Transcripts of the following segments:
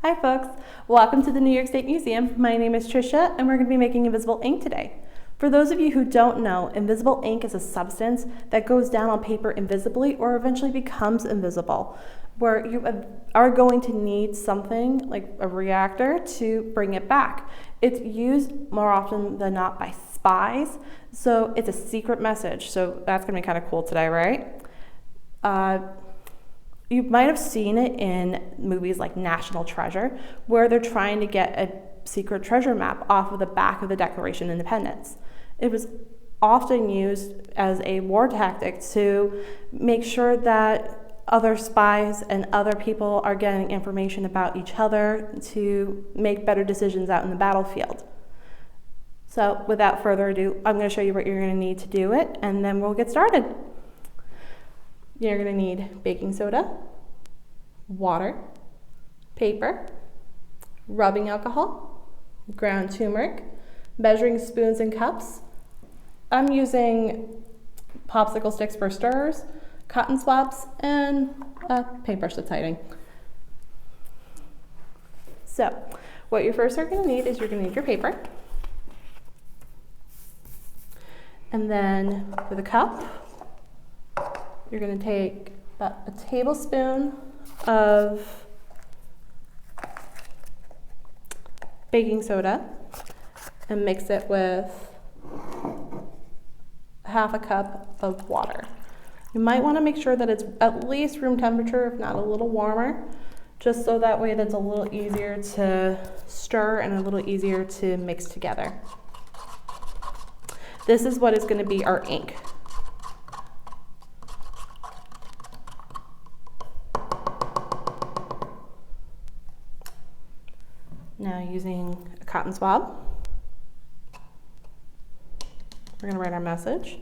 Hi folks, welcome to the New York State Museum. My name is Trisha and we're going to be making invisible ink today. For those of you who don't know, invisible ink is a substance that goes down on paper invisibly or eventually becomes invisible, where you are going to need something like a reactor to bring it back. It's used more often than not by spies, so it's a secret message, so that's going to be kind of cool today, right? You might have seen it in movies like National Treasure, where they're trying to get a secret treasure map off of the back of the Declaration of Independence. It was often used as a war tactic to make sure that other spies and other people are getting information about each other to make better decisions out in the battlefield. So without further ado, I'm going to show you what you're going to need to do it, and then we'll get started. You're going to need baking soda, water, paper, rubbing alcohol, ground turmeric, measuring spoons and cups. I'm using popsicle sticks for stirrers, cotton swabs, and a paintbrush that's hiding. So what you first are going to need is you're going to need your paper. And then for the cup, you're going to take about a tablespoon of baking soda and mix it with half a cup of water. You might want to make sure that it's at least room temperature, if not a little warmer, just so that way that's a little easier to stir and a little easier to mix together. This is what is going to be our ink. Now using a cotton swab, we're going to write our message.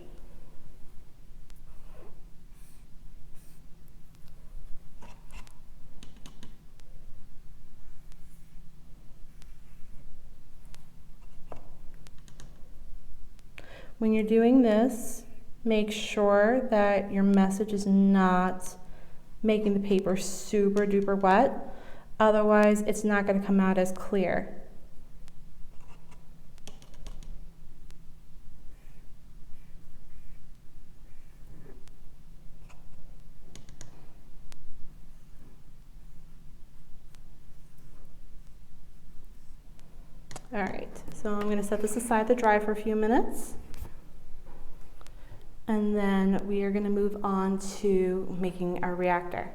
When you're doing this, make sure that your message is not making the paper super duper wet. Otherwise, it's not going to come out as clear. All right, so I'm going to set this aside to dry for a few minutes. And then we are going to move on to making our reactor.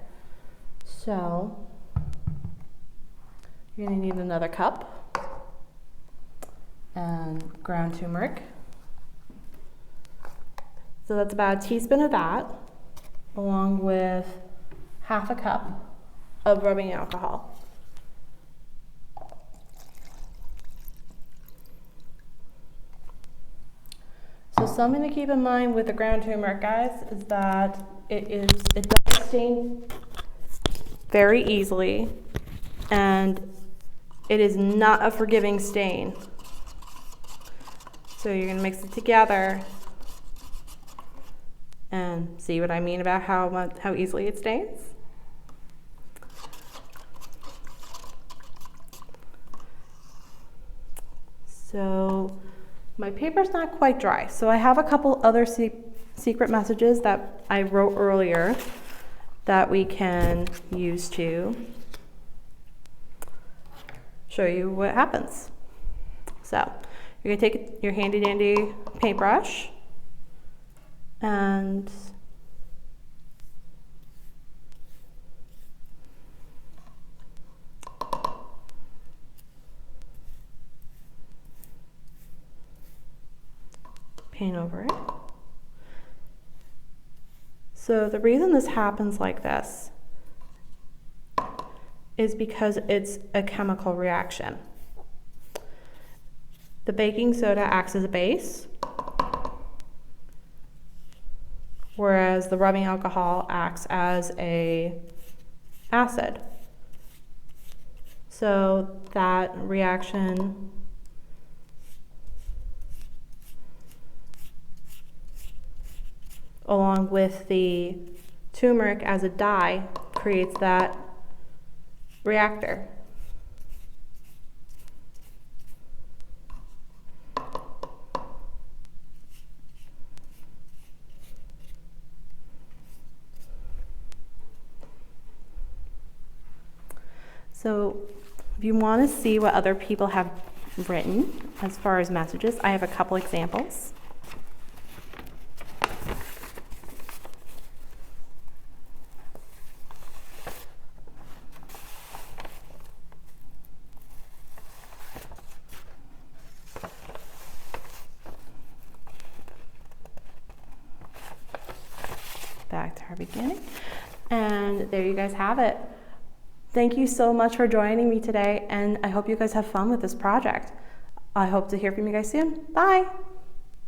So you're going to need another cup and ground turmeric. So that's about a teaspoon of that, along with half a cup of rubbing alcohol. So something to keep in mind with the ground turmeric, guys, is that it does stain very easily, and it is not a forgiving stain. So you're going to mix it together and see what I mean about how easily it stains. So my paper's not quite dry, so I have a couple other secret messages that I wrote earlier that we can use to show you what happens. So you're going to take your handy dandy paintbrush and paint over it. So the reason this happens like this is because it's a chemical reaction. The baking soda acts as a base, whereas the rubbing alcohol acts as an acid. So that reaction along with the turmeric as a dye creates that reactor. So if you want to see what other people have written as far as messages, I have a couple examples. Back to our beginning. And there you guys have it. Thank you so much for joining me today, and I hope you guys have fun with this project. I hope to hear from you guys soon. Bye!